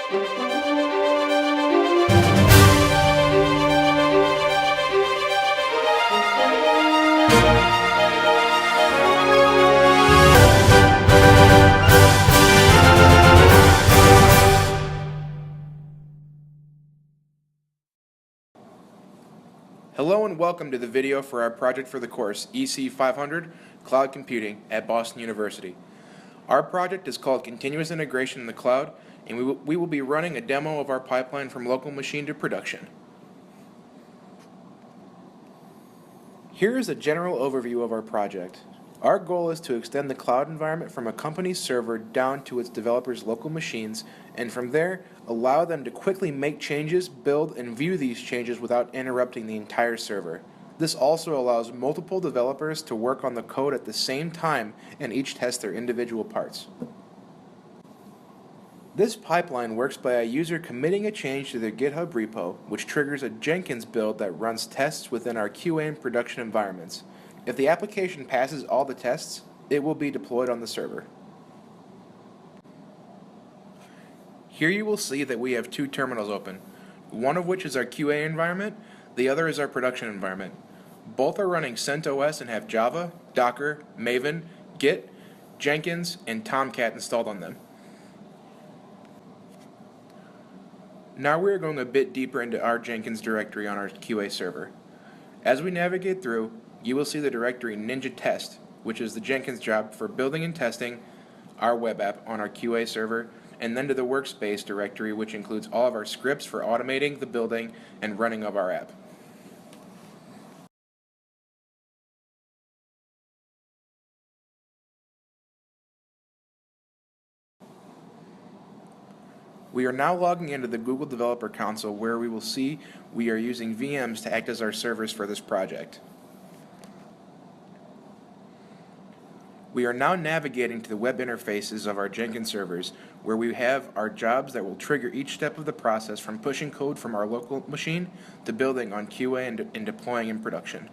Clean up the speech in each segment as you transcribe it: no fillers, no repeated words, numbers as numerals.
Hello and welcome to the video for our project for the course EC500 Cloud Computing at Boston University. Our project is called Continuous Integration in the Cloud, and we will be running a demo of our pipeline from local machine to production. Here is a general overview of our project. Our goal is to extend the cloud environment from a company's server down to its developers' local machines, and from there, allow them to quickly make changes, build, and view these changes without interrupting the entire server. This also allows multiple developers to work on the code at the same time and each test their individual parts. This pipeline works by a user committing a change to their GitHub repo, which triggers a Jenkins build that runs tests within our QA and production environments. If the application passes all the tests, it will be deployed on the server. Here you will see that we have two terminals open, one of which is our QA environment, the other is our production environment. Both are running CentOS and have Java, Docker, Maven, Git, Jenkins, and Tomcat installed on them. Now we are going a bit deeper into our Jenkins directory on our QA server. As we navigate through, you will see the directory Ninja Test, which is the Jenkins job for building and testing our web app on our QA server, and then to the workspace directory, which includes all of our scripts for automating the building and running of our app. We are now logging into the Google Developer Console, where we will see we are using VMs to act as our servers for this project. We are now navigating to the web interfaces of our Jenkins servers, where we have our jobs that will trigger each step of the process from pushing code from our local machine to building on QA and deploying in production.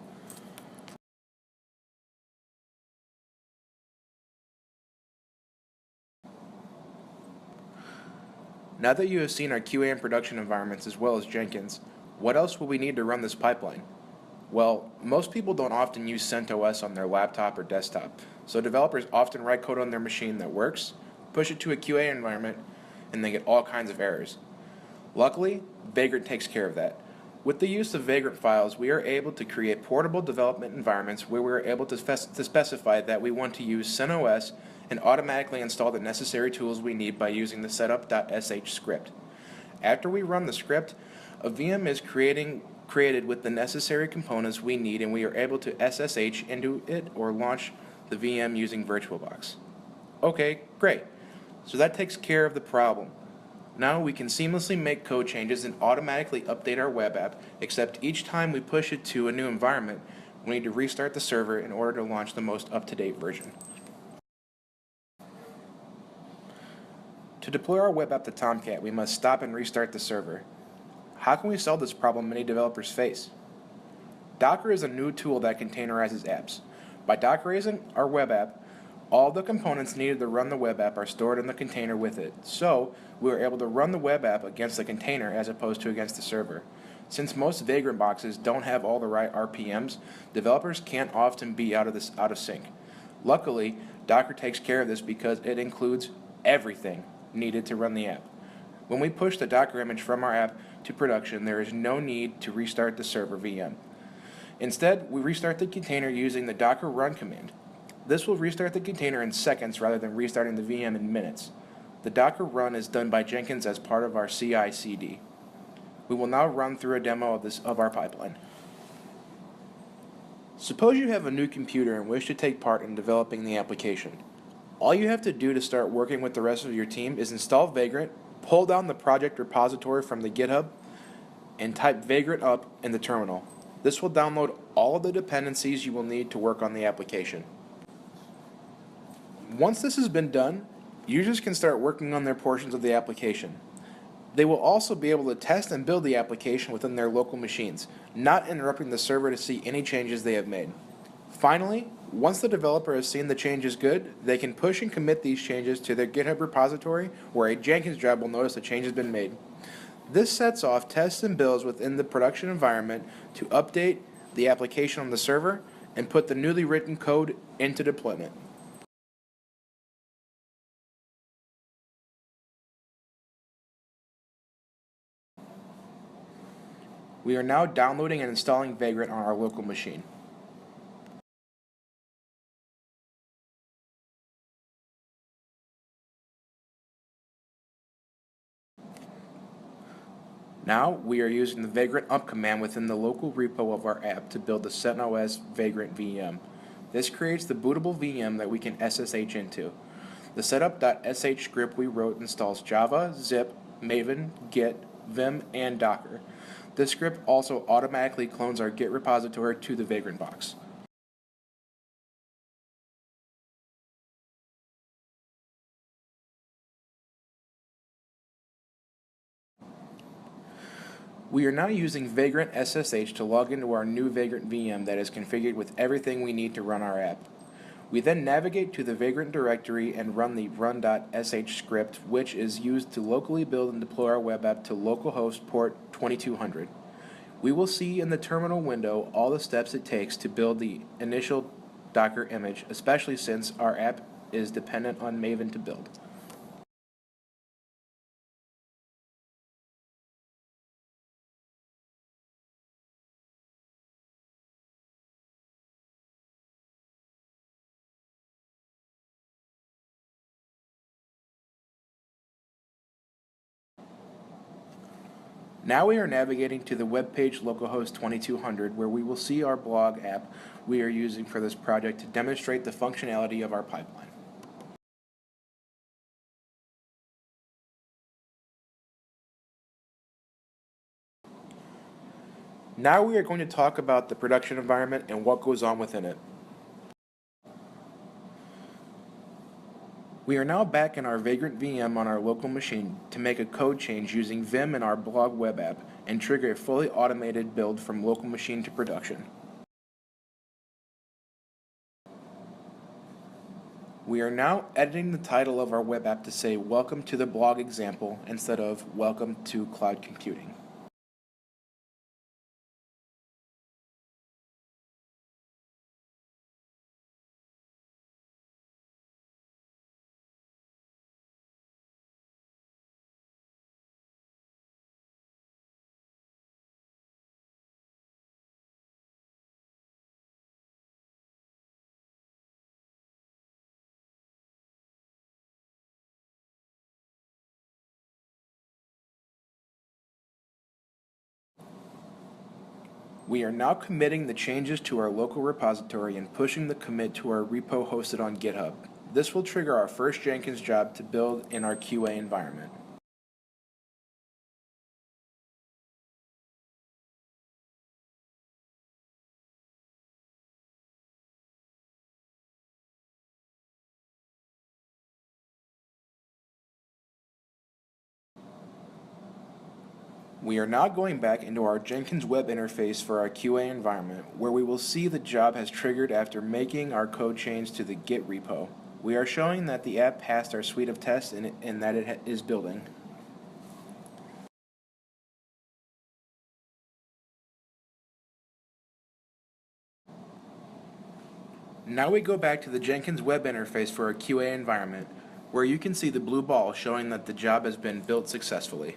Now that you have seen our QA and production environments as well as Jenkins, what else will we need to run this pipeline? Well, most people don't often use CentOS on their laptop or desktop, so developers often write code on their machine that works, push it to a QA environment, and they get all kinds of errors. Luckily, Vagrant takes care of that. With the use of Vagrant files, we are able to create portable development environments where we are able to specify that we want to use CentOS and automatically install the necessary tools we need by using the setup.sh script. After we run the script, a VM is created with the necessary components we need, and we are able to SSH into it or launch the VM using VirtualBox. Okay, great. So that takes care of the problem. Now we can seamlessly make code changes and automatically update our web app, except each time we push it to a new environment, we need to restart the server in order to launch the most up-to-date version. To deploy our web app to Tomcat, we must stop and restart the server. How can we solve this problem many developers face? Docker is a new tool that containerizes apps. By Dockerizing our web app, all the components needed to run the web app are stored in the container with it, so we are able to run the web app against the container as opposed to against the server. Since most Vagrant boxes don't have all the right RPMs, developers can't often be out of sync. Luckily, Docker takes care of this because it includes everything needed to run the app. When we push the Docker image from our app to production, there is no need to restart the server VM. Instead, we restart the container using the docker run command. This will restart the container in seconds rather than restarting the VM in minutes. The docker run is done by Jenkins as part of our CI/CD. We will now run through a demo of our pipeline. Suppose you have a new computer and wish to take part in developing the application. All you have to do to start working with the rest of your team is install Vagrant, pull down the project repository from the GitHub, and type Vagrant up in the terminal. This will download all of the dependencies you will need to work on the application. Once this has been done, users can start working on their portions of the application. They will also be able to test and build the application within their local machines, not interrupting the server to see any changes they have made. Finally, once the developer has seen the change is good, they can push and commit these changes to their GitHub repository where a Jenkins job will notice a change has been made. This sets off tests and builds within the production environment to update the application on the server and put the newly written code into deployment. We are now downloading and installing Vagrant on our local machine. Now, we are using the Vagrant up command within the local repo of our app to build the CentOS Vagrant VM. This creates the bootable VM that we can SSH into. The setup.sh script we wrote installs Java, zip, Maven, Git, Vim, and Docker. This script also automatically clones our Git repository to the Vagrant box. We are now using Vagrant SSH to log into our new Vagrant VM that is configured with everything we need to run our app. We then navigate to the Vagrant directory and run the run.sh script, which is used to locally build and deploy our web app to localhost port 2200. We will see in the terminal window all the steps it takes to build the initial Docker image, especially since our app is dependent on Maven to build. Now we are navigating to the web page localhost 2200 where we will see our blog app we are using for this project to demonstrate the functionality of our pipeline. Now we are going to talk about the production environment and what goes on within it. We are now back in our Vagrant VM on our local machine to make a code change using Vim in our blog web app and trigger a fully automated build from local machine to production. We are now editing the title of our web app to say Welcome to the blog example instead of Welcome to Cloud Computing. We are now committing the changes to our local repository and pushing the commit to our repo hosted on GitHub. This will trigger our first Jenkins job to build in our QA environment. We are now going back into our Jenkins web interface for our QA environment, where we will see the job has triggered after making our code change to the Git repo. We are showing that the app passed our suite of tests and that it is building. Now we go back to the Jenkins web interface for our QA environment, where you can see the blue ball showing that the job has been built successfully.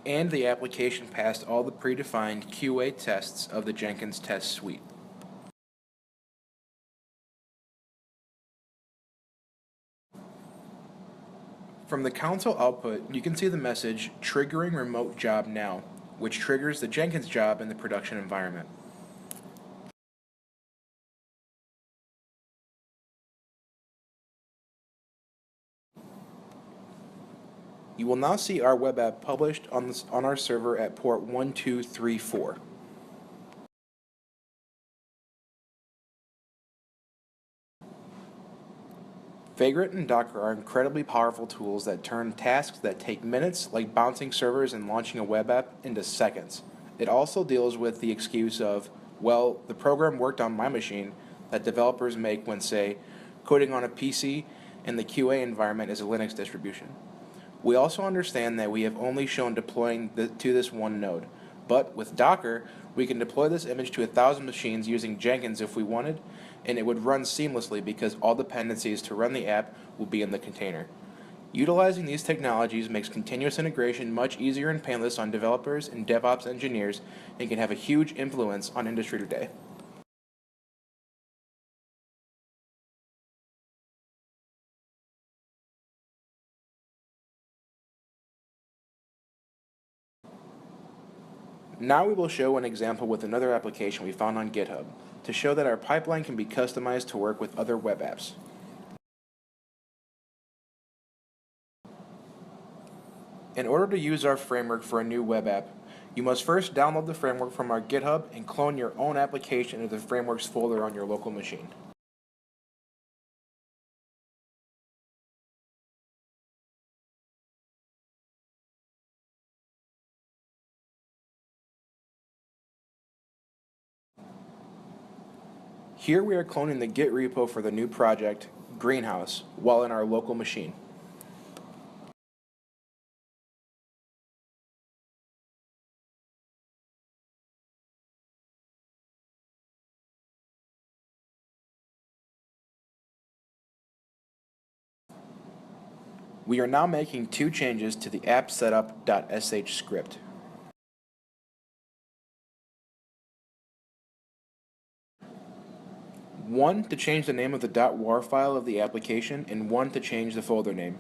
And the application passed all the predefined QA tests of the Jenkins test suite. From the console output, you can see the message triggering remote job now, which triggers the Jenkins job in the production environment. You will now see our web app published on our server at port 1234. Vagrant and Docker are incredibly powerful tools that turn tasks that take minutes, like bouncing servers and launching a web app, into seconds. It also deals with the excuse of, well, the program worked on my machine, that developers make when, say, coding on a PC and the QA environment is a Linux distribution. We also understand that we have only shown deploying to this one node, but with Docker, we can deploy this image to 1,000 machines using Jenkins if we wanted, and it would run seamlessly because all dependencies to run the app will be in the container. Utilizing these technologies makes continuous integration much easier and painless on developers and DevOps engineers and can have a huge influence on industry today. Now we will show an example with another application we found on GitHub to show that our pipeline can be customized to work with other web apps. In order to use our framework for a new web app, you must first download the framework from our GitHub and clone your own application into the frameworks folder on your local machine. Here we are cloning the Git repo for the new project, Greenhouse, while in our local machine. We are now making two changes to the app-setup.sh script. One to change the name of the .war file of the application, and one to change the folder name.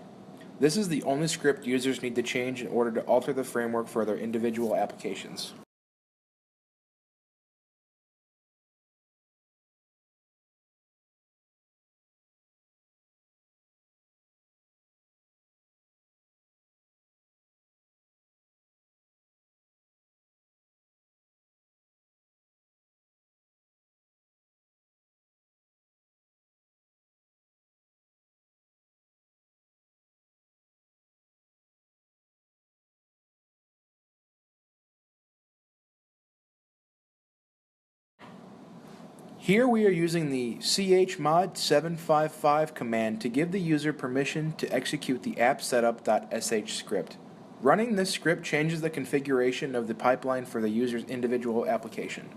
This is the only script users need to change in order to alter the framework for their individual applications. Here we are using the chmod 755 command to give the user permission to execute the app-setup.sh script. Running this script changes the configuration of the pipeline for the user's individual application.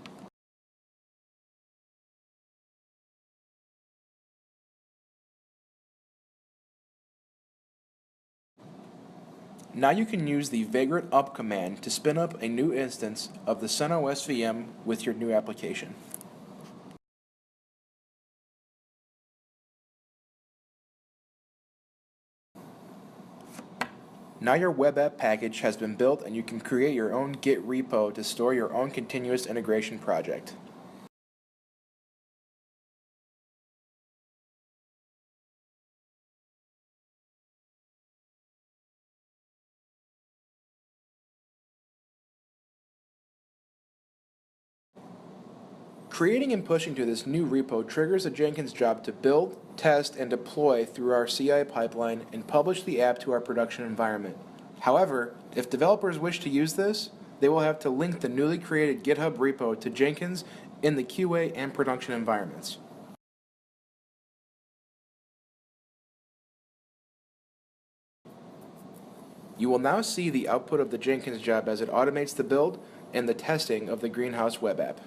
Now you can use the vagrant up command to spin up a new instance of the CentOS VM with your new application. Now your web app package has been built and you can create your own Git repo to store your own continuous integration project. Creating and pushing to this new repo triggers a Jenkins job to build, test, and deploy through our CI pipeline and publish the app to our production environment. However, if developers wish to use this, they will have to link the newly created GitHub repo to Jenkins in the QA and production environments. You will now see the output of the Jenkins job as it automates the build and the testing of the Greenhouse web app.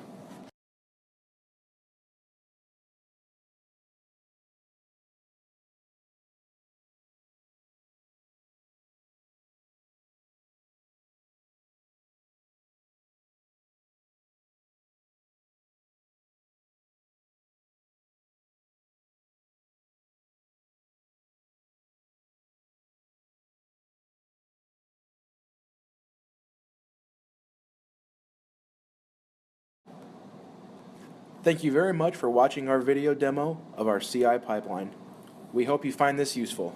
Thank you very much for watching our video demo of our CI pipeline. We hope you find this useful.